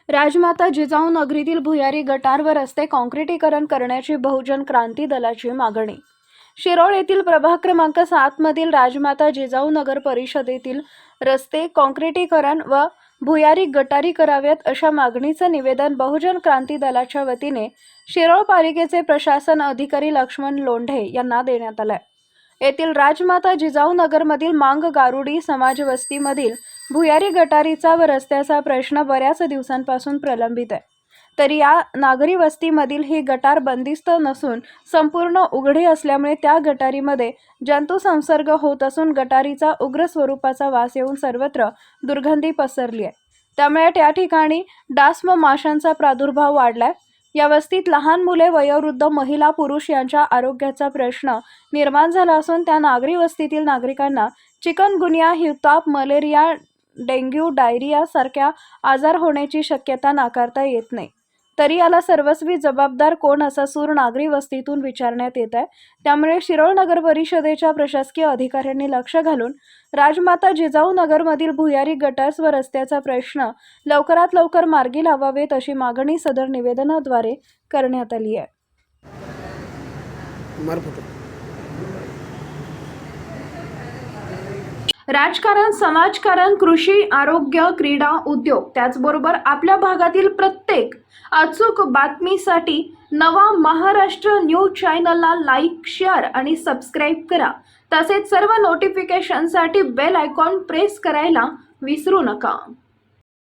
राजमाता जिजाऊ नगरीतील भुयारी गटार व रस्ते काँक्रिटीकरण करण्याची बहुजन क्रांती दलाची मागणी। शिरोळ येथील प्रभाग क्रमांक 7 मधील राजमाता जिजाऊ नगर परिषदेतील रस्ते काँक्रिटीकरण व भुयारी गटारी कराव्यात अशा मागणीचं निवेदन बहुजन क्रांती दलाच्या वतीने शिरोळ पालिकेचे प्रशासन अधिकारी लक्ष्मण लोंढे यांना देण्यात आले। येथील राजमाता जिजाऊ नगरमधील मांग गारुडी समाज वस्तीमधील भुयारी गटारीचा व रस्त्याचा प्रश्न बऱ्याच दिवसांपासून प्रलंबित आहे। तरी या नागरी वस्तीमधील ही गटार बंदिस्त नसून संपूर्ण उघडी असल्यामुळे त्या गटारीमध्ये जंतू संसर्ग होत असून गटारीचा उग्र स्वरूपाचा वास येऊन सर्वत्र दुर्गंधी पसरली आहे। त्यामुळे त्या ठिकाणी डास व माशांचा प्रादुर्भाव वाढलाय। या वस्तीत लहान मुले, वयोवृद्ध, महिला, पुरुष यांच्या आरोग्याचा प्रश्न निर्माण झाला असून त्या नागरी वस्तीतील नागरिकांना चिकनगुनिया, हिवताप, मलेरिया, डेंग्यू, डायरिया सारख्या आजार होण्याची शक्यता नाकारता येत नाही। तरी याला सर्वस्वी जबाबदार कोण असा सूर नागरी वस्तीतून विचारण्यात येत आहे। त्यामुळे शिरोळ नगर परिषदेच्या प्रशासकीय अधिकाऱ्यांनी लक्ष घालून राजमाता जिजाऊ नगरमधील भुयारी गटार्स व रस्त्याचा प्रश्न लवकरात लवकर मार्गी लावावेत अशी मागणी सदर निवेदनाद्वारे करण्यात आली आहे। राजकारण, समाजकारण, कृषी, आरोग्य, क्रीडा, उद्योग त्याचबरोबर आपल्या भागातील प्रत्येक अचूक बातमीसाठी नवा महाराष्ट्र न्यूज चॅनलला लाईक, शेअर आणि सबस्क्राईब करा। तसेच सर्व नोटिफिकेशनसाठी बेल आयकॉन प्रेस करायला विसरू नका।